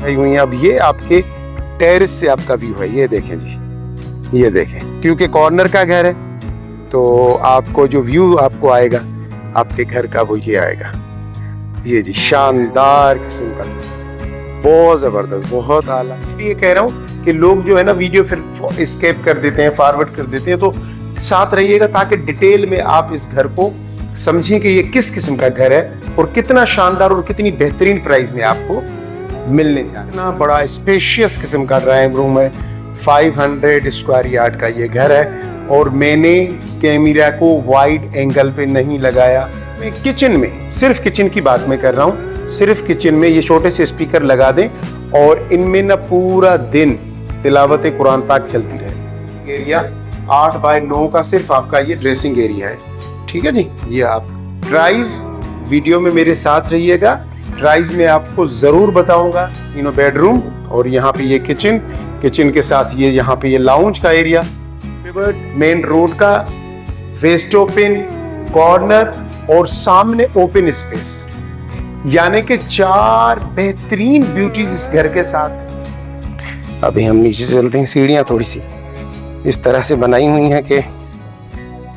हुई हैं। अब ये आपके टेरेस से आपका व्यू है, ये देखें जी, ये देखें, क्योंकि कॉर्नर का घर है तो आपको जो व्यू आपको आएगा आपके घर का वो ये आएगा। ये जी शानदार किस्म का, बहुत जबरदस्त, बहुत आला। इसलिए कह रहा हूँ कि लोग जो है ना वीडियो फिर एस्केप कर देते हैं, फॉरवर्ड कर देते हैं, तो साथ रहिएगा ताकि डिटेल में आप इस घर को समझें कि ये किस किस्म का घर है और कितना शानदार और कितनी बेहतरीन प्राइस में आपको मिलने जा रहा है। बड़ा स्पेशियस किस्म का ड्राइंग रूम है, 500 स्क्वायर यार्ड का ये घर है और मैंने कैमरा को वाइड एंगल पे नहीं लगाया। मैं किचन में, सिर्फ किचन की बात मैं कर रहा हूँ, सिर्फ किचन में ये छोटे से स्पीकर लगा दें और इनमें ना पूरा दिन तिलावत कुरान पाक चलती रहे। एरिया 8 बाय 9 का सिर्फ आपका ये ड्रेसिंग एरिया है, ठीक है जी। ये आप प्राइस वीडियो में मेरे साथ रहिएगा, प्राइस में आपको जरूर बताऊंगा। बेडरूम और यहाँ पे ये किचन, किचन के साथ ये यहाँ पे ये लाउंज का एरिया, मेन रोड का वेस्ट ओपन कॉर्नर और सामने ओपन स्पेस, यानी कि 4 बेहतरीन ब्यूटीज इस घर के साथ। अभी हम नीचे चलते हैं। सीढ़ियां थोड़ी सी इस तरह से बनाई हुई हैं कि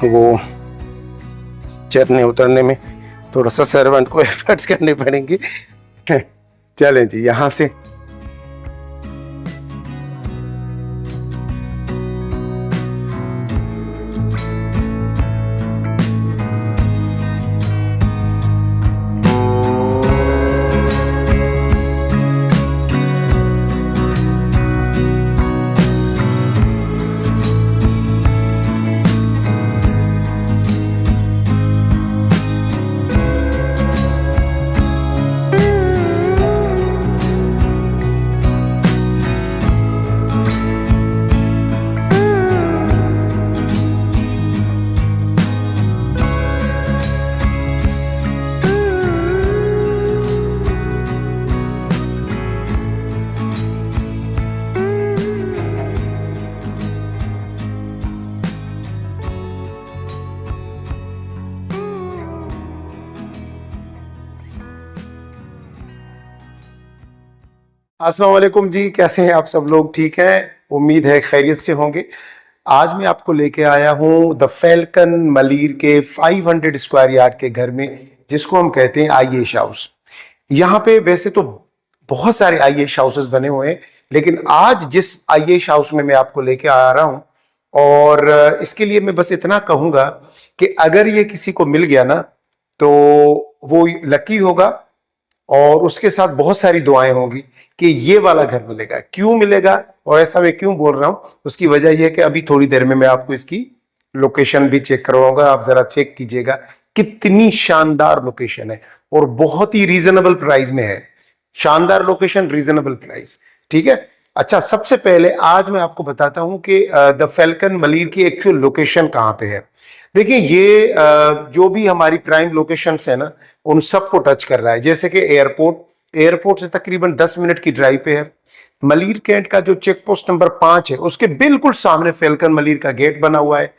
वो चढ़ने उतरने में थोड़ा सा सर्वेंट को एफर्ट्स करने पड़ेंगे। चलें जी, यहाँ से अस्सलाम वालेकुम जी, कैसे हैं आप सब लोग? ठीक हैं, उम्मीद है खैरियत से होंगे। आज मैं आपको लेके आया हूँ द फैल्कन मलीर के 500 स्क्वायर यार्ड के घर में, जिसको हम कहते हैं आईएश हाउस। यहाँ पे वैसे तो बहुत सारे आईएश हाउसेस बने हुए हैं, लेकिन आज जिस आईएश हाउस में मैं आपको लेके आ रहा हूँ, और इसके लिए मैं बस इतना कहूँगा कि अगर ये किसी को मिल गया ना तो वो लकी होगा और उसके साथ बहुत सारी दुआएं होंगी कि ये वाला घर मिलेगा। क्यों मिलेगा और ऐसा मैं क्यों बोल रहा हूं, उसकी वजह यह है कि अभी थोड़ी देर में मैं आपको इसकी लोकेशन भी चेक करवाऊंगा। आप जरा चेक कीजिएगा कितनी शानदार लोकेशन है और बहुत ही रीजनेबल प्राइस में है। शानदार लोकेशन, रीजनेबल प्राइस, ठीक है। अच्छा, सबसे पहले आज मैं आपको बताता हूं कि द फैल्कन मलीर की एक्चुअल लोकेशन कहां पे है। देखिए, ये जो भी हमारी प्राइम लोकेशंस है ना, उन सबको टच कर रहा है। जैसे कि एयरपोर्ट से तकरीबन 10 मिनट की ड्राइव पे है। मलीर कैंट का जो चेक पोस्ट नंबर 5 है, उसके बिल्कुल सामने फैल्कन मलीर का गेट बना हुआ है।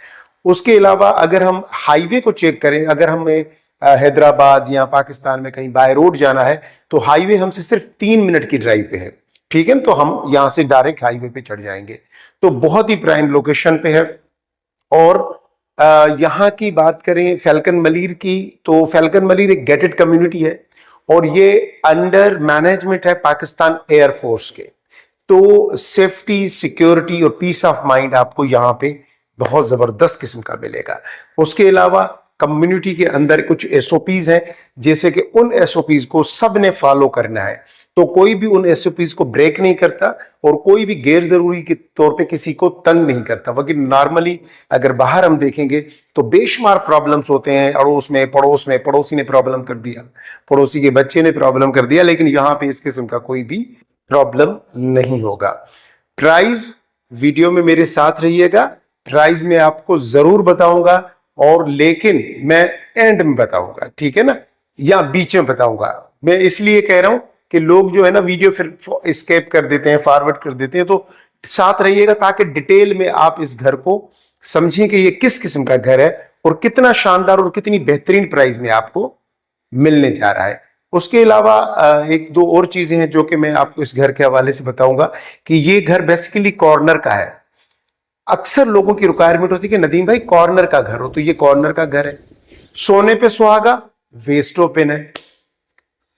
उसके अलावा अगर हम हाईवे को चेक करें, अगर हमें हैदराबाद या पाकिस्तान में कहीं बाय रोड जाना है तो हाईवे हमसे सिर्फ 3 मिनट की ड्राइव पे है, ठीक है। तो हम यहाँ से डायरेक्ट हाईवे पे चढ़ जाएंगे, तो बहुत ही प्राइम लोकेशन पे है। और यहाँ की बात करें फैल्कन मलीर की, तो फैल्कन मलीर एक गेटेड कम्युनिटी है और ये अंडर मैनेजमेंट है पाकिस्तान एयरफोर्स के। तो सेफ्टी, सिक्योरिटी और पीस ऑफ माइंड आपको यहाँ पे बहुत जबरदस्त किस्म का मिलेगा। उसके अलावा कम्युनिटी के अंदर कुछ एसओपीज हैं, जैसे कि उन एसओपीज को सब ने फॉलो करना है, तो कोई भी उन एसओपीज को ब्रेक नहीं करता और कोई भी गैर जरूरी के तौर पे किसी को तंग नहीं करता। वही नॉर्मली अगर बाहर हम देखेंगे तो बेशुमार प्रॉब्लम्स होते हैं, पड़ोस में पड़ोसी ने प्रॉब्लम कर दिया, पड़ोसी के बच्चे ने प्रॉब्लम कर दिया, लेकिन यहाँ पे इस किस्म का कोई भी प्रॉब्लम नहीं होगा। प्राइस वीडियो में मेरे साथ रहिएगा, प्राइस में आपको जरूर बताऊंगा, और लेकिन मैं एंड में बताऊंगा, ठीक है ना, या बीच में बताऊंगा। मैं इसलिए कह रहा हूं कि लोग जो है ना वीडियो फिर स्केप कर देते हैं, फॉरवर्ड कर देते हैं, तो साथ रहिएगा ताकि डिटेल में आप इस घर को समझें कि ये किस किस्म का घर है और कितना शानदार और कितनी बेहतरीन प्राइस में आपको मिलने जा रहा है। उसके अलावा एक दो और चीजें हैं जो कि मैं आपको इस घर के हवाले से बताऊंगा कि ये घर बेसिकली कॉर्नर का है। अक्सर लोगों की रिक्वायरमेंट होती है कि नदीम भाई कॉर्नर का घर हो, तो ये कॉर्नर का घर है। सोने पे सुहागा, वेस्ट ओपन है।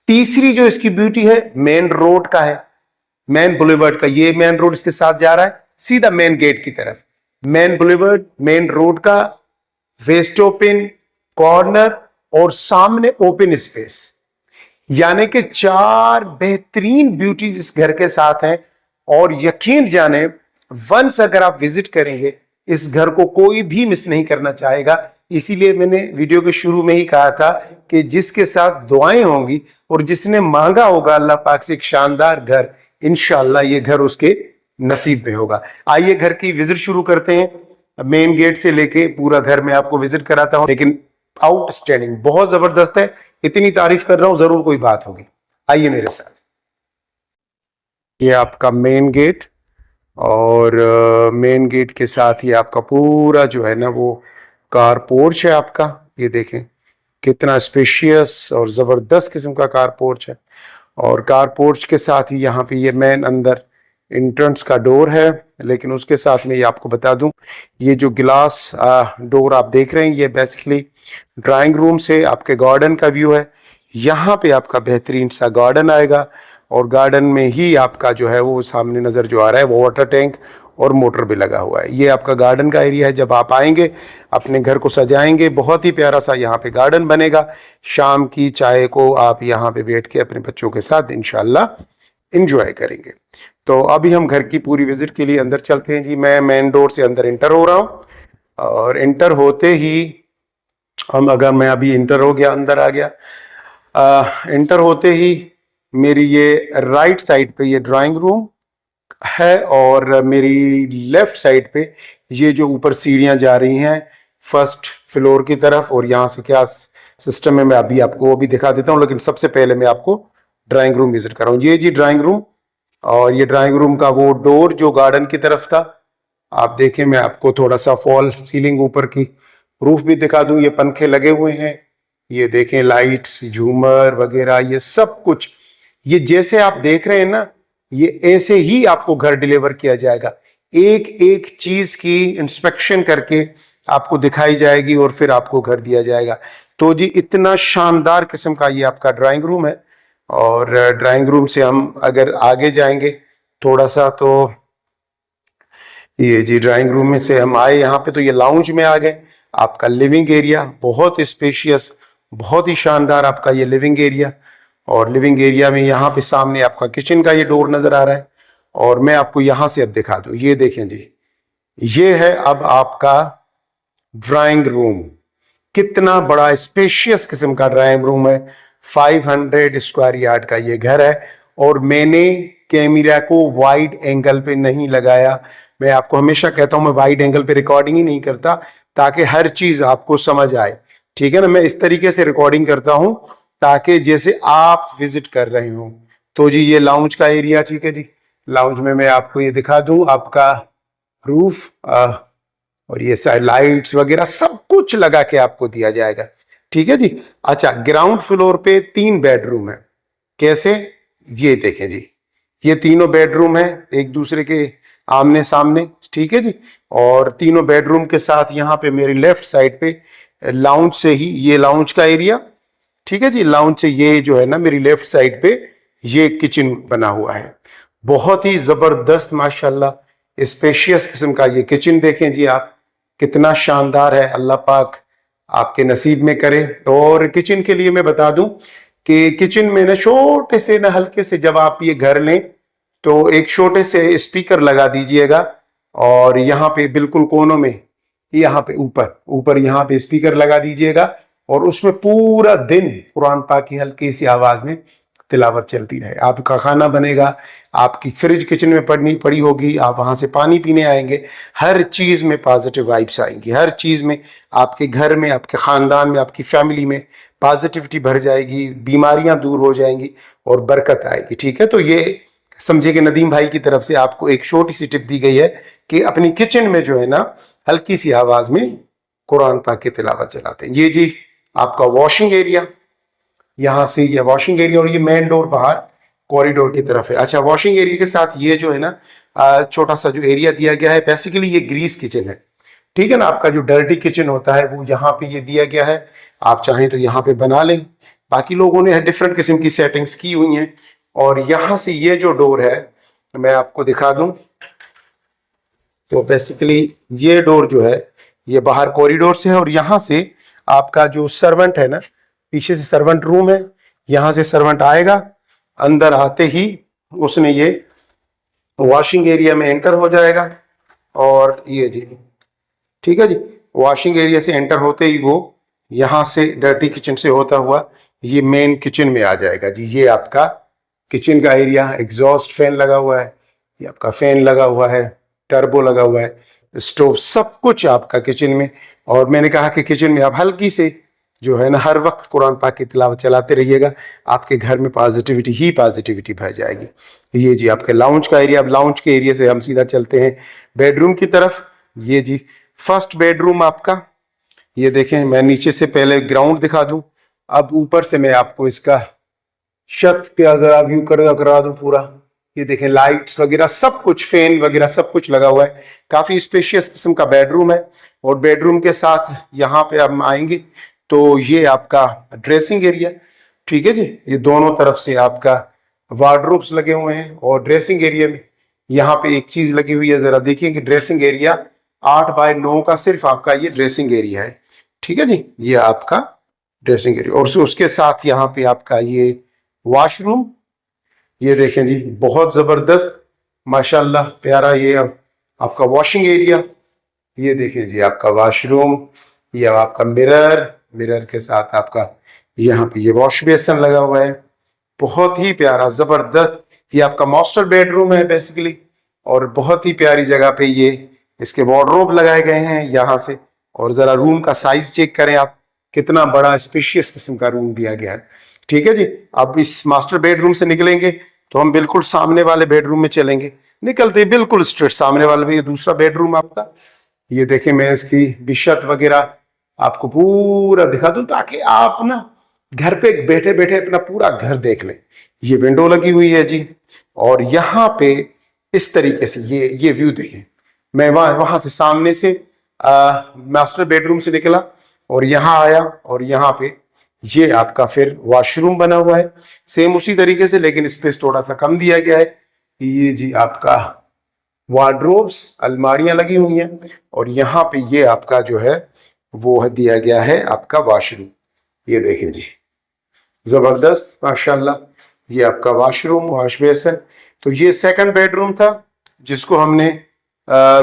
तीसरी जो इसकी ब्यूटी है, मेन रोड का है, मेन बुलेवर्ड का। ये मेन रोड इसके साथ जा रहा है सीधा मेन गेट की तरफ। मेन बुलेवर्ड, मेन रोड का, वेस्ट ओपन, कॉर्नर और सामने ओपन स्पेस, यानी कि चार बेहतरीन ब्यूटीज इस घर के साथ हैं। और यकीन जाने, वंस अगर आप विजिट करेंगे इस घर को कोई भी मिस नहीं करना चाहेगा। इसीलिए मैंने वीडियो के शुरू में ही कहा था कि जिसके साथ दुआएं होंगी और जिसने मांगा होगा अल्लाह पाक से एक शानदार घर, इंशाअल्लाह ये घर उसके नसीब में होगा। आइए घर की विजिट शुरू करते हैं। मेन गेट से लेके पूरा घर में आपको विजिट कराता हूं, लेकिन आउटस्टैंडिंग, बहुत जबरदस्त है। इतनी तारीफ कर रहा हूं, जरूर कोई बात होगी। आइए मेरे साथ। ये आपका मेन गेट, और मेन गेट के साथ ही आपका पूरा जो है ना वो कार पोर्च है आपका। ये देखें कितना स्पेशियस और जबरदस्त किस्म का कार पोर्च है। और कार पोर्च के साथ ही यहाँ पे ये मेन अंदर एंट्रेंस का डोर है। लेकिन उसके साथ में ये आपको बता दूं, ये जो गिलास डोर आप देख रहे हैं, ये बेसिकली ड्राइंग रूम से आपके गार्डन का व्यू है। यहाँ पे आपका बेहतरीन सा गार्डन आएगा, और गार्डन में ही आपका जो है वो सामने नज़र जो आ रहा है वो वाटर टैंक और मोटर भी लगा हुआ है। ये आपका गार्डन का एरिया है। जब आप आएंगे अपने घर को सजाएंगे, बहुत ही प्यारा सा यहाँ पे गार्डन बनेगा। शाम की चाय को आप यहाँ पे बैठ के अपने बच्चों के साथ इंशाल्लाह इंजॉय करेंगे। तो अभी हम घर की पूरी विजिट के लिए अंदर चलते हैं जी। मैं मेन डोर से अंदर इंटर हो रहा हूँ, और इंटर होते ही मैं अभी इंटर हो गया, अंदर आ गया। इंटर होते ही मेरी ये राइट साइड पे ये ड्राइंग रूम है, और मेरी लेफ्ट साइड पे ये जो ऊपर सीढ़ियां जा रही हैं फर्स्ट फ्लोर की तरफ। और यहाँ से क्या सिस्टम है मैं अभी आपको वो भी दिखा देता हूँ, लेकिन सबसे पहले मैं आपको ड्राइंग रूम विजिट कर रहा हूँ। ये जी ड्राइंग रूम, और ये ड्राइंग रूम का वो डोर जो गार्डन की तरफ था। आप देखें, मैं आपको थोड़ा सा फॉल सीलिंग ऊपर की रूफ भी दिखा दूं। ये पंखे लगे हुए हैं, ये देखें लाइट्स, झूमर वगैरह, ये सब कुछ ये जैसे आप देख रहे हैं ना, ये ऐसे ही आपको घर डिलीवर किया जाएगा। एक एक चीज की इंस्पेक्शन करके आपको दिखाई जाएगी और फिर आपको घर दिया जाएगा। तो जी इतना शानदार किस्म का ये आपका ड्राइंग रूम है। और ड्राइंग रूम से हम अगर आगे जाएंगे थोड़ा सा, तो ये जी ड्राइंग रूम में से हम आए यहाँ पे, तो ये लाउंज में आ गए। आपका लिविंग एरिया बहुत स्पेशियस, बहुत ही शानदार आपका ये लिविंग एरिया। और लिविंग एरिया में यहाँ पे सामने आपका किचन का ये डोर नजर आ रहा है। और मैं आपको यहाँ से अब दिखा दूं, ये देखें जी, ये है अब आपका ड्राइंग रूम। कितना बड़ा स्पेशियस किस्म का ड्राइंग रूम है। 500 स्क्वायर यार्ड का ये घर है। और मैंने कैमरा को वाइड एंगल पे नहीं लगाया। मैं आपको हमेशा कहता हूं मैं वाइड एंगल पे रिकॉर्डिंग ही नहीं करता, ताकि हर चीज आपको समझ आए। ठीक है ना, मैं इस तरीके से रिकॉर्डिंग करता हूं ताकि जैसे आप विजिट कर रहे हो। तो जी ये लाउंज का एरिया, ठीक है जी। लाउंज में मैं आपको ये दिखा दूं, आपका रूफ और ये साइड लाइट्स वगैरह सब कुछ लगा के आपको दिया जाएगा। ठीक है जी। अच्छा, ग्राउंड फ्लोर पे 3 बेडरूम है। कैसे, ये देखें जी, ये तीनों बेडरूम है एक दूसरे के आमने सामने। ठीक है जी। और तीनों बेडरूम के साथ यहाँ पे मेरी लेफ्ट साइड पे लाउंज से ही, ये लाउंज का एरिया, ठीक है जी, लाउंज से ये जो है ना मेरी लेफ्ट साइड पे ये किचन बना हुआ है। बहुत ही जबरदस्त माशाल्लाह स्पेशियस किस्म का ये किचन देखें जी आप, कितना शानदार है। अल्लाह पाक आपके नसीब में करे। और किचन के लिए मैं बता दूं कि किचन में ना छोटे से ना हल्के से, जब आप ये घर लें तो एक छोटे से स्पीकर लगा दीजिएगा। और यहाँ पे बिल्कुल कोनों में, यहाँ पे ऊपर ऊपर यहाँ पे स्पीकर लगा दीजिएगा, और उसमें पूरा दिन कुरान पाक की हल्की सी आवाज में तिलावत चलती रहे। आपका खाना बनेगा, आपकी फ्रिज किचन में पड़ी होगी, आप वहां से पानी पीने आएंगे, हर चीज में पॉजिटिव वाइब्स आएंगी। हर चीज में आपके घर में, आपके खानदान में, आपकी फैमिली में पॉजिटिविटी भर जाएगी, बीमारियां दूर हो जाएंगी और बरकत आएगी। ठीक है, तो ये समझे कि नदीम भाई की तरफ से आपको एक छोटी सी टिप दी गई है कि अपनी किचन में जो है ना हल्की सी आवाज में कुरान पाक की तिलावत चलाते हैं। ये जी आपका वॉशिंग एरिया, यहाँ से ये वॉशिंग एरिया, और ये मेन डोर बाहर कॉरिडोर की तरफ है। अच्छा, वॉशिंग एरिया के साथ ये जो है ना छोटा सा जो एरिया दिया गया है, बेसिकली ये ग्रीस किचन है, ठीक है ना। आपका जो डर्टी किचन होता है वो यहाँ पे ये दिया गया है, आप चाहें तो यहाँ पे बना लें। बाकी लोगों ने डिफरेंट किस्म की सेटिंग्स की हुई हैं। और यहाँ से ये जो डोर है मैं आपको दिखा दूं, तो बेसिकली ये डोर जो है ये बाहर कॉरिडोर से है, और यहाँ से आपका जो सर्वेंट है ना, पीछे से सर्वेंट रूम है, यहाँ से सर्वेंट आएगा, अंदर आते ही उसने ये वॉशिंग एरिया में एंटर हो जाएगा। और ये जी, ठीक है जी, वॉशिंग एरिया से एंटर होते ही वो यहाँ से डर्टी किचन से होता हुआ ये मेन किचन में आ जाएगा जी। ये आपका किचन का एरिया, एग्जॉस्ट फैन लगा हुआ है, ये आपका फैन लगा हुआ है, टर्बो लगा हुआ है, स्टोव, सब कुछ आपका किचन में। और मैंने कहा कि किचन में आप हल्की से जो है ना हर वक्त कुरान पाक की तिलावत चलाते रहिएगा, आपके घर में पॉजिटिविटी ही पॉजिटिविटी भर जाएगी। ये जी आपके लाउंज का एरिया। अब लाउंज के एरिया से हम सीधा चलते हैं बेडरूम की तरफ। ये जी फर्स्ट बेडरूम आपका, ये देखें, मैं नीचे से पहले ग्राउंड दिखा दूं, अब ऊपर से मैं आपको इसका छत का जरा व्यू करा दूं पूरा। ये देखें, लाइट्स वगैरह सब कुछ, फैन वगैरह सब कुछ लगा हुआ है। काफी स्पेशियस किस्म का बेडरूम है। और बेडरूम के साथ यहाँ पे हम आएंगे तो ये आपका ड्रेसिंग एरिया, ठीक है जी। ये दोनों तरफ से आपका वार्डरोब्स लगे हुए हैं। और ड्रेसिंग एरिया में यहाँ पे एक चीज लगी हुई है, जरा देखिए कि ड्रेसिंग एरिया 8 बाय 9 का सिर्फ आपका ये ड्रेसिंग एरिया है, ठीक है जी। ये आपका ड्रेसिंग एरिया, और उसके साथ यहाँ पे आपका ये वॉशरूम, ये देखें जी, बहुत जबरदस्त माशाल्लाह प्यारा ये आपका वॉशिंग एरिया। ये देखें जी आपका वॉशरूम, ये आपका मिरर के साथ आपका यहाँ पे ये वॉश बेसिन लगा हुआ है, बहुत ही प्यारा जबरदस्त। ये आपका मास्टर बेडरूम है बेसिकली, और बहुत ही प्यारी जगह पे ये इसके वार्डरोब लगाए गए हैं यहाँ से। और जरा रूम का साइज चेक करें आप, कितना बड़ा स्पेशियस किस्म का रूम दिया गया है, ठीक है जी। अब इस मास्टर बेडरूम से निकलेंगे तो हम बिल्कुल सामने वाले बेडरूम में चलेंगे। निकलते बिल्कुल स्ट्रेट सामने वाले में ये दूसरा बेडरूम आपका। ये देखें, मैं इसकी बिशत वगैरह आपको पूरा दिखा दूं ताकि आप ना घर पे बैठे बैठे अपना पूरा घर देख लें। ये विंडो लगी हुई है जी, और यहाँ पे इस तरीके से ये व्यू देखें। मैं वहां से सामने से मास्टर बेडरूम से निकला और यहाँ आया, और यहाँ पे ये आपका फिर वॉशरूम बना हुआ है सेम उसी तरीके से, लेकिन स्पेस थोड़ा सा कम दिया गया है। ये जी आपका वार्डरोब्स, अलमारियां लगी हुई हैं, और यहाँ पे ये आपका जो है वो दिया गया है आपका वॉशरूम। ये देखें जी, जबरदस्त माशाल्लाह, ये आपका वॉशरूम, वॉश बेसिन। तो ये सेकंड बेडरूम था जिसको हमने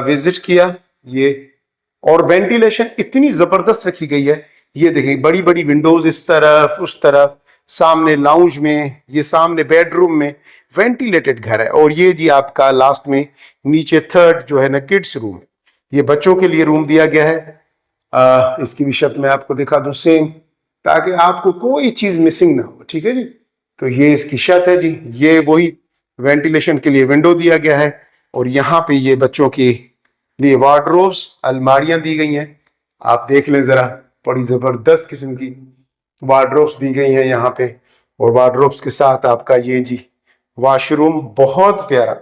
विजिट किया। ये और वेंटिलेशन इतनी जबरदस्त रखी गई है, ये देखें, बड़ी बड़ी विंडोज इस तरफ उस तरफ, सामने लाउंज में, ये सामने बेडरूम में वेंटिलेटेड घर है। और ये जी आपका लास्ट में नीचे थर्ड जो है ना किड्स रूम, ये बच्चों के लिए रूम दिया गया है। इसकी भी छत मैं आपको दिखा दूं सेम, ताकि आपको कोई चीज मिसिंग ना हो, ठीक है जी। तो ये इसकी छत है जी, ये वही वेंटिलेशन के लिए विंडो दिया गया है। और यहाँ पे ये बच्चों के लिए वार्डरोब्स, अलमारियां दी गई हैं, आप देख लें जरा, बड़ी जबरदस्त किस्म की वार्डरोब्स दी गई हैं यहाँ पे। और वार्डरोब्स के साथ आपका ये जी वॉशरूम, बहुत प्यारा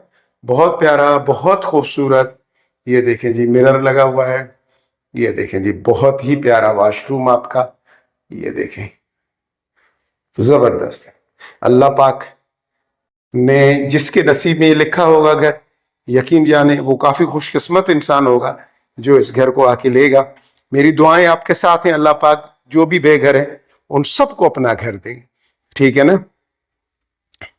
बहुत प्यारा बहुत खूबसूरत। ये देखें जी, मिरर लगा हुआ है, ये देखें जी, बहुत ही प्यारा वॉशरूम आपका। ये देखें, जबरदस्त। अल्लाह पाक ने जिसके नसीब में ये लिखा होगा घर, यकीन जाने वो काफी खुशकिस्मत इंसान होगा जो इस घर को आके लेगा। मेरी दुआएं आपके साथ हैं, अल्लाह पाक जो भी बेघर है उन सबको अपना घर देंगे, ठीक है ना।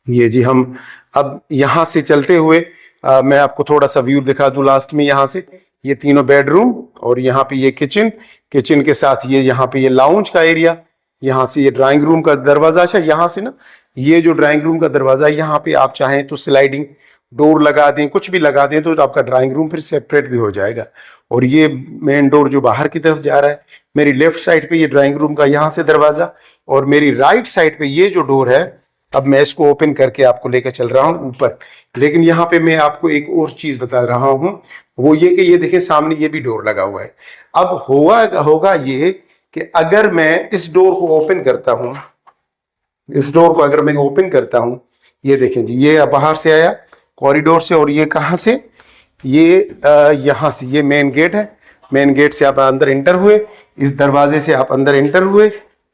ये जी हम अब यहाँ से चलते हुए मैं आपको थोड़ा सा व्यू दिखा दूं लास्ट में। यहाँ से ये तीनों बेडरूम, और यहाँ पे ये किचन, किचन के साथ ये यहाँ पे ये लाउंज का एरिया, यहाँ से ये ड्राइंग रूम का दरवाजा। अच्छा, यहाँ से ना ये जो ड्राइंग रूम का दरवाजा है, यहाँ पे आप चाहें तो स्लाइडिंग डोर लगा दें, कुछ भी लगा दें, तो आपका ड्राइंग रूम फिर सेपरेट भी हो जाएगा। और ये मेन डोर जो बाहर की तरफ जा रहा है, मेरी लेफ्ट साइड पे ये ड्राइंग रूम का यहाँ से दरवाजा, और मेरी राइट साइड पे ये जो डोर है, अब मैं इसको ओपन करके आपको लेकर चल रहा हूँ ऊपर। लेकिन यहाँ पे मैं आपको एक और चीज बता रहा हूँ, वो ये कि ये देखें सामने ये भी डोर लगा हुआ है। अब होगा ये कि अगर मैं इस डोर को ओपन करता हूँ, इस डोर को अगर मैं ओपन करता हूँ, ये देखें जी, ये बाहर से आया कॉरिडोर से, और ये कहाँ से, ये यहाँ से, ये मेन गेट है। मेन गेट से आप अंदर एंटर हुए, इस दरवाजे से आप अंदर एंटर हुए,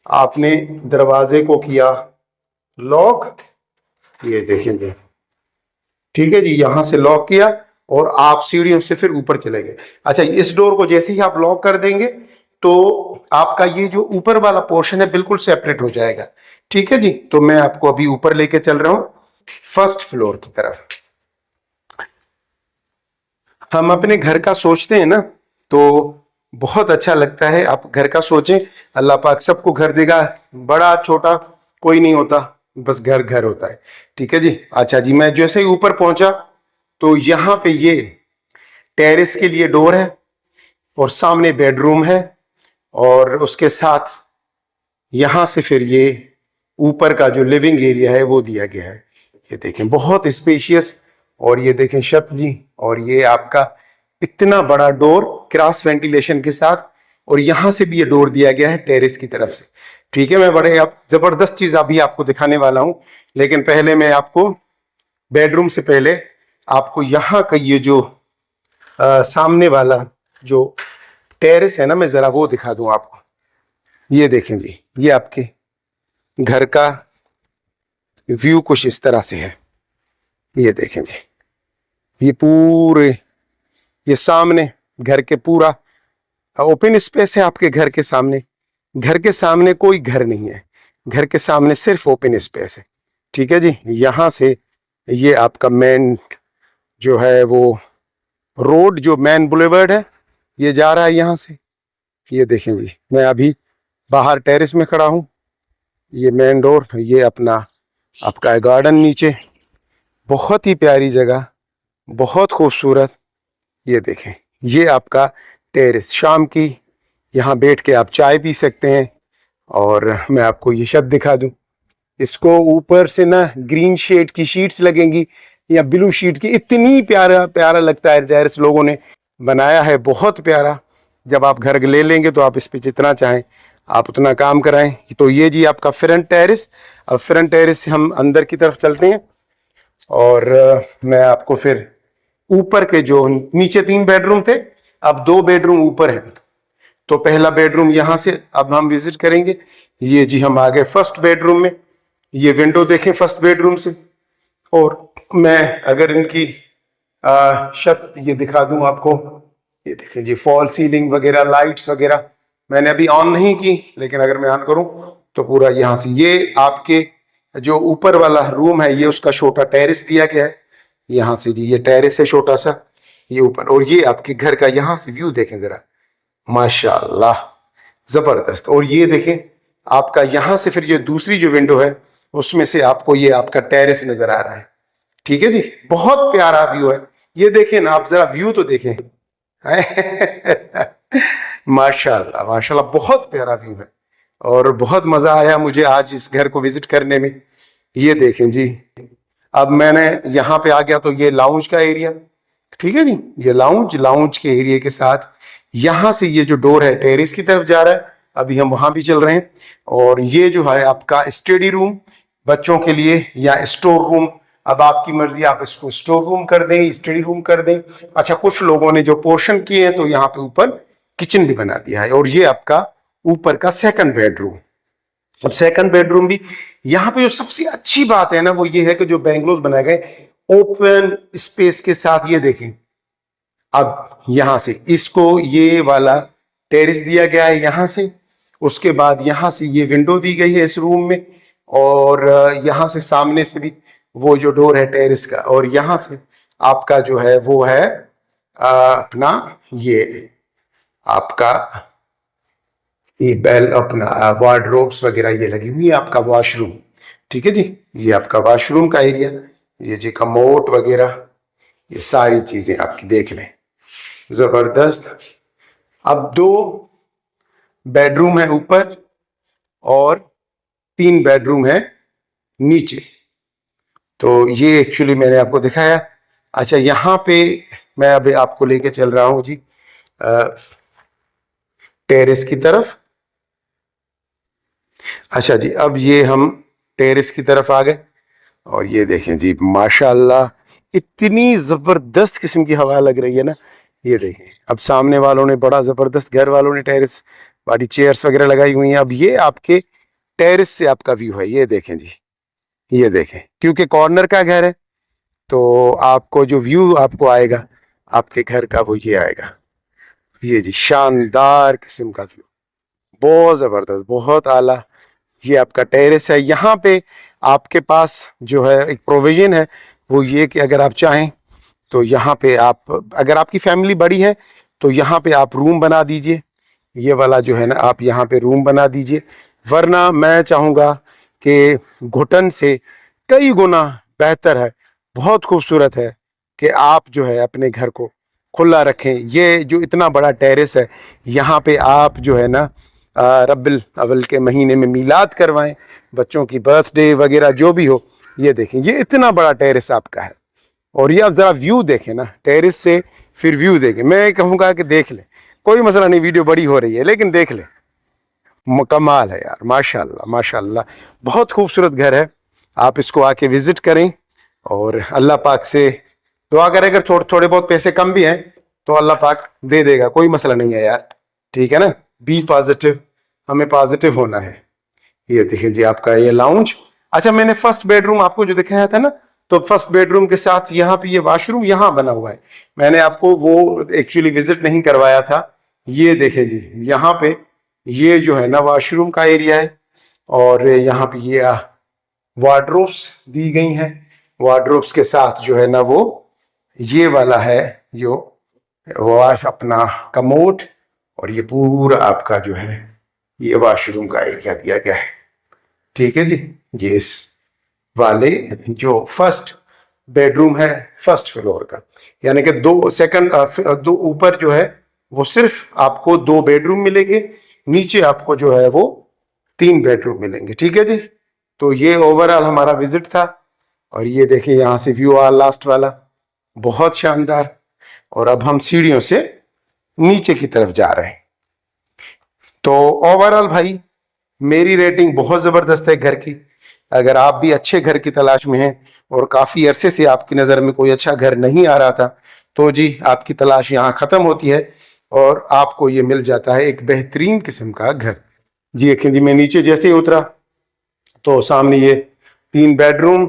आपने दरवाजे को किया लॉक, ये देखें जी, ठीक है जी, यहां से लॉक किया और आप सीढ़ियों से फिर ऊपर चले गए। अच्छा, इस डोर को जैसे ही आप लॉक कर देंगे तो आपका ये जो ऊपर वाला पोर्शन है बिल्कुल सेपरेट हो जाएगा। ठीक है जी, तो मैं आपको अभी ऊपर लेके चल रहा हूं फर्स्ट फ्लोर की तरफ। हम अपने घर का सोचते हैं ना, तो बहुत अच्छा लगता है। आप घर का सोचें, अल्लाह पाक सबको घर देगा, बड़ा छोटा कोई नहीं होता, बस घर घर होता है। ठीक है जी। अच्छा जी, मैं जैसे ही ऊपर पहुंचा तो यहाँ पे ये टेरेस के लिए डोर है और सामने बेडरूम है, और उसके साथ यहां से फिर ये ऊपर का जो लिविंग एरिया है वो दिया गया है। ये देखें बहुत स्पेशियस, और ये देखें छत जी, और ये आपका इतना बड़ा डोर क्रॉस वेंटिलेशन के साथ, और यहां से भी ये डोर दिया गया है टेरेस की तरफ से। ठीक है, मैं बड़े आप जबरदस्त चीज अभी आपको दिखाने वाला हूं, लेकिन पहले मैं आपको बेडरूम से पहले आपको यहाँ का ये जो सामने वाला जो टेरेस है ना, मैं जरा वो दिखा दूं आपको। ये देखें जी, ये आपके घर का व्यू कुछ इस तरह से है। ये देखें जी, ये पूरे, ये सामने घर के पूरा ओपन स्पेस है आपके घर के सामने। घर के सामने कोई घर नहीं है, घर के सामने सिर्फ ओपन स्पेस है। ठीक है जी, यहां से ये आपका मेन जो है वो रोड, जो मेन बुलेवर्ड है, ये जा रहा है यहां से। ये देखें जी, मैं अभी बाहर टेरेस में खड़ा हूं, ये मेन डोर, ये अपना आपका गार्डन नीचे, बहुत ही प्यारी जगह, बहुत खूबसूरत। ये देखें, ये आपका टेरेस, शाम की यहाँ बैठ के आप चाय पी सकते हैं। और मैं आपको ये छत दिखा दूं, इसको ऊपर से ना ग्रीन शेड की शीट्स लगेंगी या ब्लू शीट की, इतनी प्यारा प्यारा लगता है टेरेस, लोगों ने बनाया है बहुत प्यारा। जब आप घर ले लेंगे तो आप इस पे जितना चाहें आप उतना काम कराएं। तो ये जी आपका फ्रंट टेरेस। अब फ्रंट टेरेस से हम अंदर की तरफ चलते हैं, और मैं आपको फिर ऊपर के जो नीचे 3 बेडरूम थे, अब 2 बेडरूम ऊपर है। तो पहला बेडरूम यहां से अब हम विजिट करेंगे। ये जी हम आ गए फर्स्ट बेडरूम में। ये विंडो देखें फर्स्ट बेडरूम से, और मैं अगर इनकी छत ये दिखा दूं आपको, ये देखें जी, फॉल सीलिंग वगैरह, लाइट्स वगैरह मैंने अभी ऑन नहीं की, लेकिन अगर मैं ऑन करूं तो पूरा यहां से ये आपके जो ऊपर वाला रूम है, ये उसका छोटा टेरेस दिया गया है। यहाँ से जी ये टेरेस है छोटा सा, ये ऊपर, और ये आपके घर का यहाँ से व्यू देखें जरा, माशाल्लाह जबरदस्त। और ये देखें आपका यहाँ से फिर ये दूसरी जो विंडो है उसमें से आपको ये आपका टेरेस नजर आ रहा है। ठीक है जी, बहुत प्यारा व्यू है। ये देखें ना आप, जरा व्यू तो देखें माशाल्लाह माशाल्लाह, बहुत प्यारा व्यू है, और बहुत मजा आया मुझे आज इस घर को विजिट करने में। ये देखें जी, अब मैंने यहाँ पे आ गया तो ये लाउंज का एरिया। ठीक है जी, ये लाउंज के एरिया के साथ यहां से ये जो डोर है टेरेस की तरफ जा रहा है, अभी हम वहां भी चल रहे हैं। और ये जो है आपका स्टडी रूम बच्चों के लिए, या स्टोर रूम, अब आपकी मर्जी, आप इसको स्टोर रूम कर दें, स्टडी रूम कर दें। अच्छा, कुछ लोगों ने जो पोर्शन किए हैं तो यहाँ पे ऊपर किचन भी बना दिया है। और ये आपका ऊपर का सेकंड बेडरूम। अब सेकंड बेडरूम भी, यहाँ पे जो सबसे अच्छी बात है ना वो ये है कि जो बेंगलोज बनाए गए ओपन स्पेस के साथ, ये देखें अब यहां से इसको ये वाला टेरेस दिया गया है यहां से, उसके बाद यहां से ये विंडो दी गई है इस रूम में, और यहां से सामने से भी वो जो डोर है टेरेस का, और यहां से आपका जो है वो है अपना ये आपका ये बेल अपना वार्डरोब्स वगैरह ये लगी हुई है, आपका वॉशरूम। ठीक है जी, ये आपका वॉशरूम का एरिया, ये जी कमोड वगैरह, ये सारी चीजें आपकी देख लें, जबरदस्त। अब 2 बेडरूम है ऊपर और 3 बेडरूम है नीचे। तो ये एक्चुअली मैंने आपको दिखाया। अच्छा, यहाँ पे मैं अभी आपको लेके चल रहा हूं जी टेरेस की तरफ। अच्छा जी, अब ये हम टेरेस की तरफ आ गए और ये देखें जी माशाल्लाह इतनी जबरदस्त किस्म की हवा लग रही है ना। ये देखें अब सामने वालों ने बड़ा जबरदस्त, घर वालों ने टेरेस वाली चेयर्स वगैरह लगाई हुई हैं। अब ये आपके टेरेस से आपका व्यू है, ये देखें जी, ये देखें, क्योंकि कॉर्नर का घर है तो आपको जो व्यू आपको आएगा आपके घर का वो ये आएगा। ये जी शानदार किस्म का व्यू, बहुत जबरदस्त, बहुत आला। ये आपका टेरेस है। यहाँ पे आपके पास जो है एक प्रोविजन है वो ये कि अगर आप चाहें तो यहाँ पे आप, अगर आपकी फैमिली बड़ी है तो यहाँ पे आप रूम बना दीजिए, ये वाला जो है ना आप यहाँ पे रूम बना दीजिए। वरना मैं चाहूँगा कि घुटन से कई गुना बेहतर है, बहुत खूबसूरत है कि आप जो है अपने घर को खुला रखें। ये जो इतना बड़ा टेरेस है यहाँ पे आप जो है ना रब्बिल अव्वल के महीने में मीलाद करवाएं, बच्चों की बर्थडे वगैरह जो भी हो। ये देखें ये इतना बड़ा टेरेस आपका है और ये आप ज़रा व्यू देखें ना टेरेस से, फिर व्यू देखें। मैं कहूँगा कि देख लें, कोई मसला नहीं, वीडियो बड़ी हो रही है लेकिन देख लें, कमाल है यार, माशाल्लाह माशाल्लाह, बहुत खूबसूरत घर है। आप इसको आके विजिट करें और अल्लाह पाक से दुआ करें, अगर थोड़े बहुत पैसे कम भी हैं तो अल्लाह पाक दे देगा, कोई मसला नहीं है यार, ठीक है ना। बी पॉजिटिव, हमें पॉजिटिव होना है। ये देखिए जी आपका ये लाउंज। अच्छा मैंने फर्स्ट बेडरूम आपको जो दिखाया था ना, तो फर्स्ट बेडरूम के साथ यहाँ पे ये वॉशरूम यहाँ बना हुआ है, मैंने आपको वो एक्चुअली विजिट नहीं करवाया था। ये देखें जी यहाँ पे ये जो है ना वॉशरूम का एरिया है और यहाँ पे ये वार्डरोब्स दी गई हैं। वार्डरोब्स के साथ जो है ना वो ये वाला है जो वाश अपना कमोड, और ये पूरा आपका जो है ये वॉशरूम का एरिया दिया गया है, ठीक है जी। ये इस वाले जो फर्स्ट बेडरूम है फर्स्ट फ्लोर का, यानी कि दो ऊपर जो है वो सिर्फ आपको 2 बेडरूम मिलेंगे, नीचे आपको जो है वो 3 बेडरूम मिलेंगे, ठीक है जी। तो ये ओवरऑल हमारा विजिट था और ये देखिए यहाँ से व्यू आ लास्ट वाला, बहुत शानदार। और अब हम सीढ़ियों से नीचे की तरफ जा रहे हैं। तो ओवरऑल भाई मेरी रेटिंग बहुत ज़बरदस्त है घर की। अगर आप भी अच्छे घर की तलाश में हैं और काफ़ी अरसे से आपकी नज़र में कोई अच्छा घर नहीं आ रहा था, तो जी आपकी तलाश यहाँ ख़त्म होती है और आपको ये मिल जाता है एक बेहतरीन किस्म का घर। जी देखिए जी मैं नीचे जैसे ही उतरा तो सामने ये 3 बेडरूम,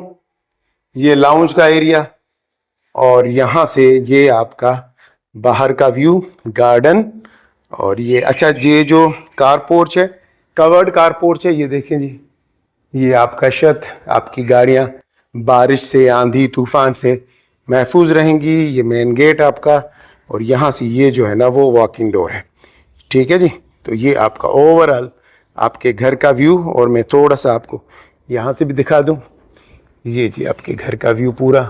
ये लाउंज का एरिया और यहाँ से ये आपका बाहर का व्यू, गार्डन। और ये अच्छा ये जो कार पोर्च है, कवर्ड कार पोर्च है, ये देखें जी, ये आपका छत, आपकी गाड़ियाँ बारिश से आंधी तूफान से महफूज रहेंगी। ये मेन गेट आपका और यहाँ से ये जो है ना वो वॉकिंग डोर है, ठीक है जी। तो ये आपका ओवरऑल आपके घर का व्यू। और मैं थोड़ा सा आपको यहाँ से भी दिखा दूँ, ये जी आपके घर का व्यू, पूरा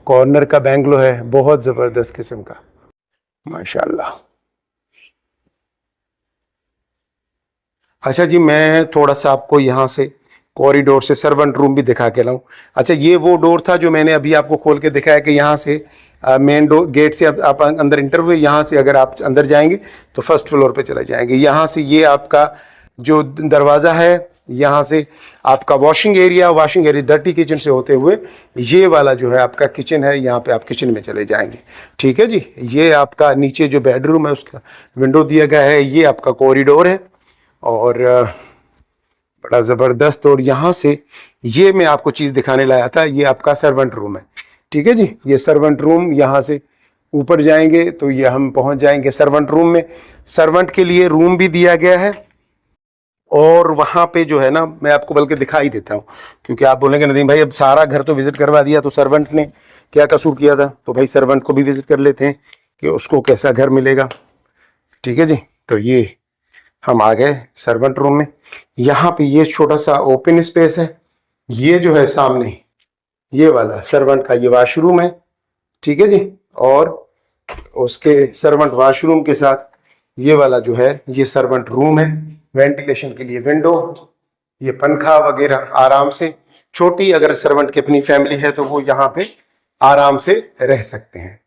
कॉर्नर का बैंगलो है, बहुत ज़बरदस्त किस्म का माशाल्लाह। अच्छा जी मैं थोड़ा सा आपको यहाँ से कॉरिडोर से सर्वेंट रूम भी दिखा के लाऊं। अच्छा ये वो डोर था जो मैंने अभी आपको खोल के दिखाया कि यहाँ से मेन डोर गेट से आप अंदर इंटर हुए, यहाँ से अगर आप अंदर जाएंगे तो फर्स्ट फ्लोर पे चले जाएंगे। यहाँ से ये आपका जो दरवाज़ा है, यहाँ से आपका वॉशिंग एरिया डर्टी किचन से होते हुए ये वाला जो है आपका किचन है, यहाँ पे आप किचन में चले जाएंगे, ठीक है जी। ये आपका नीचे जो बेडरूम है उसका विंडो दिया गया है, ये आपका कॉरिडोर है और बड़ा ज़बरदस्त। और यहाँ से ये मैं आपको चीज़ दिखाने लाया था, ये आपका सर्वेंट रूम है, ठीक है जी। ये सर्वेंट रूम, यहाँ से ऊपर जाएंगे तो ये हम पहुँच जाएंगे सर्वेंट रूम में। सर्वेंट के लिए रूम भी दिया गया है और वहाँ पे जो है ना मैं आपको बल्कि दिखा ही देता हूँ, क्योंकि आप बोलेंगे नदीम भाई अब सारा घर तो विज़िट करवा दिया तो सर्वेंट ने क्या कसूर किया था, तो भाई सर्वेंट को भी विज़िट कर लेते हैं कि उसको कैसा घर मिलेगा, ठीक है जी। तो ये हम आ गए सर्वेंट रूम में। यहाँ पे ये छोटा सा ओपन स्पेस है, ये जो है सामने ये वाला सर्वेंट का ये वॉशरूम है, ठीक है जी। और उसके सर्वेंट वॉशरूम के साथ ये वाला जो है ये सर्वेंट रूम है, वेंटिलेशन के लिए विंडो, ये पंखा वगैरह आराम से, छोटी अगर सर्वेंट की अपनी फैमिली है तो वो यहाँ पे आराम से रह सकते हैं,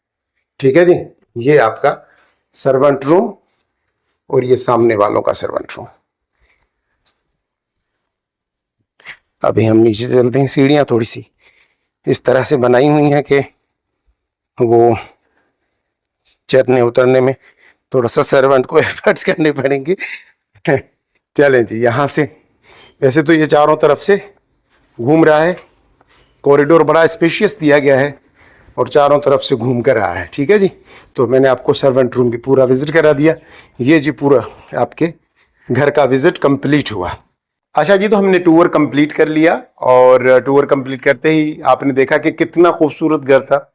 ठीक है जी। ये आपका सर्वेंट रूम और ये सामने वालों का सर्वेंट रूम। अभी हम नीचे चलते हैं। सीढ़ियाँ थोड़ी सी इस तरह से बनाई हुई हैं कि वो चढ़ने उतरने में थोड़ा सा सर्वेंट को एफर्ट्स करने पड़ेंगे। चलें जी, यहाँ से वैसे तो ये चारों तरफ से घूम रहा है, कॉरिडोर बड़ा स्पेशियस दिया गया है और चारों तरफ से घूम कर आ रहा है। ठीक है जी, तो मैंने आपको सर्वेंट रूम भी पूरा विजिट करा दिया। ये जी पूरा आपके घर का विजिट कंप्लीट हुआ। अच्छा जी, तो हमने टूर कंप्लीट कर लिया और टूर कंप्लीट करते ही आपने देखा कि कितना खूबसूरत घर था,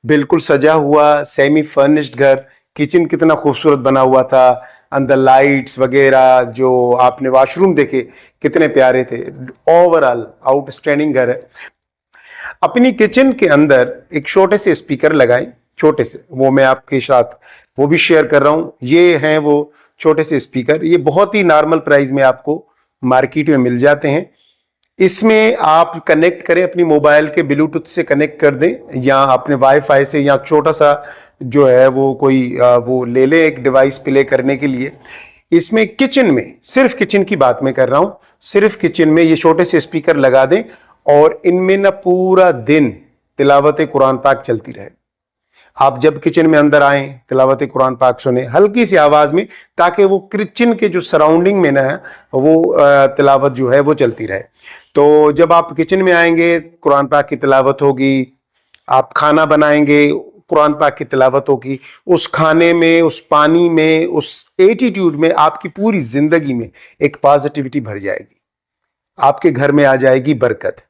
बिल्कुल सजा हुआ सेमी फर्निश्ड घर। किचन कितना खूबसूरत बना हुआ था, अंदर लाइट्स वगैरह, जो आपने वॉशरूम देखे कितने प्यारे थे। ओवरऑल आउटस्टैंडिंग घर है। अपनी किचन के अंदर एक छोटे से स्पीकर लगाए, छोटे से, वो मैं आपके साथ वो भी शेयर कर रहा हूं। ये हैं वो छोटे से स्पीकर, ये बहुत ही नॉर्मल प्राइस में आपको मार्केट में मिल जाते हैं। इसमें आप कनेक्ट करें अपनी मोबाइल के, ब्लूटूथ से कनेक्ट कर दें या अपने वाईफाई से, या छोटा सा जो है वो कोई वो ले लें एक डिवाइस प्ले करने के लिए। इसमें किचन में, सिर्फ किचन की बात मैं कर रहा हूं, सिर्फ किचन में ये छोटे से स्पीकर लगा दें और इनमें ना पूरा दिन तिलावत कुरान पाक चलती रहे। आप जब किचन में अंदर आए तिलावत कुरान पाक सुने हल्की सी आवाज में, ताकि वो किचन के जो सराउंडिंग में ना है वो तिलावत जो है वो चलती रहे। तो जब आप किचन में आएंगे कुरान पाक की तिलावत होगी, आप खाना बनाएंगे कुरान पाक की तिलावत होगी, उस खाने में, उस पानी में, उस एटीट्यूड में आपकी पूरी जिंदगी में एक पॉजिटिविटी भर जाएगी, आपके घर में आ जाएगी बरकत।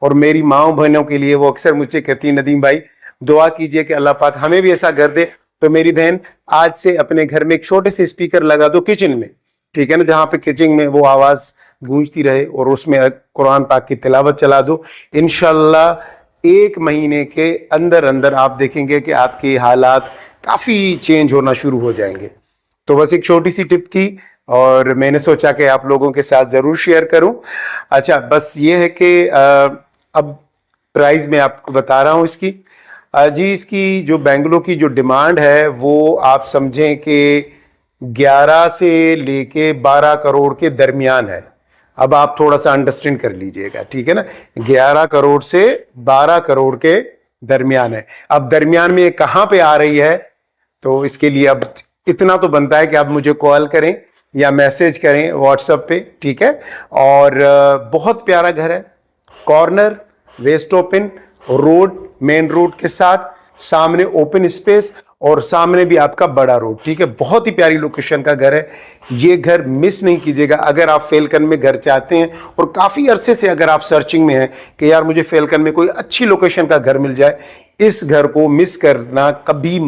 और मेरी माओ बहनों के लिए वो अक्सर मुझसे कहती है, नदीम भाई दुआ कीजिए कि अल्लाह पाक हमें भी ऐसा घर दे। तो मेरी बहन आज से अपने घर में एक छोटे से स्पीकर लगा दो किचन में, ठीक है ना, जहां पे किचन में वो आवाज गूंजती रहे और उसमें कुरान पाक की तिलावत चला दो। इंशाल्लाह 1 महीने के अंदर अंदर आप देखेंगे कि आपके हालात काफी चेंज होना शुरू हो जाएंगे। तो बस एक छोटी सी टिप थी और मैंने सोचा कि आप लोगों के साथ जरूर शेयर करूं। अच्छा, बस ये है कि अब प्राइस मैं आपको बता रहा हूं इसकी। जी, इसकी जो बेंगलो की जो डिमांड है वो आप समझें कि 11 से लेके 12 करोड़ के दरमियान है। अब आप थोड़ा सा अंडरस्टैंड कर लीजिएगा, ठीक है ना, 11 करोड़ से 12 करोड़ के दरमियान है। अब दरमियान में कहां पे आ रही है, तो इसके लिए अब इतना तो बनता है कि आप मुझे कॉल करें या मैसेज करें व्हाट्सएप पे, ठीक है। और बहुत प्यारा घर है, corner, waste open road, main road के साथ, सामने ओपन स्पेस और सामने भी आपका बड़ा रोड, ठीक है। बहुत ही प्यारी लोकेशन का घर है। ये घर मिस नहीं कीजिएगा अगर आप फेलकन में घर चाहते हैं और काफी अरसे से अगर आप सर्चिंग में हैं कि यार मुझे फेलकन में कोई अच्छी लोकेशन का घर मिल जाए, इस घर को मिस करना कभी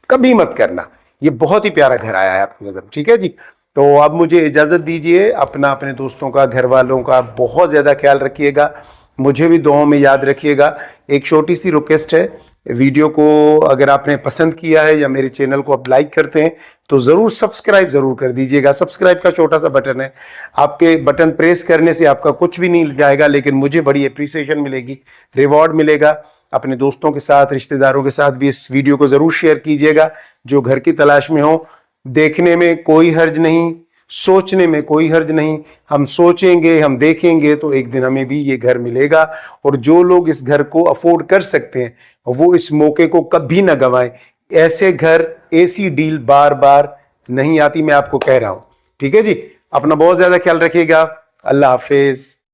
कभी मत करना। ये बहुत ही प्यारा घर आया है आपकी नजर, ठीक है जी। तो अब मुझे इजाजत दीजिए, अपना, अपने दोस्तों का, घर वालों का बहुत ज्यादा ख्याल रखिएगा, मुझे भी दुआओं में याद रखिएगा। एक छोटी सी रिक्वेस्ट है, वीडियो को अगर आपने पसंद किया है या मेरे चैनल को आप लाइक करते हैं तो जरूर सब्सक्राइब जरूर कर दीजिएगा। सब्सक्राइब का छोटा सा बटन है, आपके बटन प्रेस करने से आपका कुछ भी नहीं जाएगा, लेकिन मुझे बड़ी अप्रिसिएशन मिलेगी, रिवॉर्ड मिलेगा। अपने दोस्तों के साथ, रिश्तेदारों के साथ भी इस वीडियो को जरूर शेयर कीजिएगा जो घर की तलाश में हो। देखने में कोई हर्ज नहीं, सोचने में कोई हर्ज नहीं। हम सोचेंगे, हम देखेंगे तो एक दिन हमें भी ये घर मिलेगा। और जो लोग इस घर को अफोर्ड कर सकते हैं वो इस मौके को कभी ना गंवाएं। ऐसे घर, ऐसी डील बार बार नहीं आती, मैं आपको कह रहा हूं, ठीक है जी। अपना बहुत ज्यादा ख्याल रखिएगा। अल्लाह हाफिज।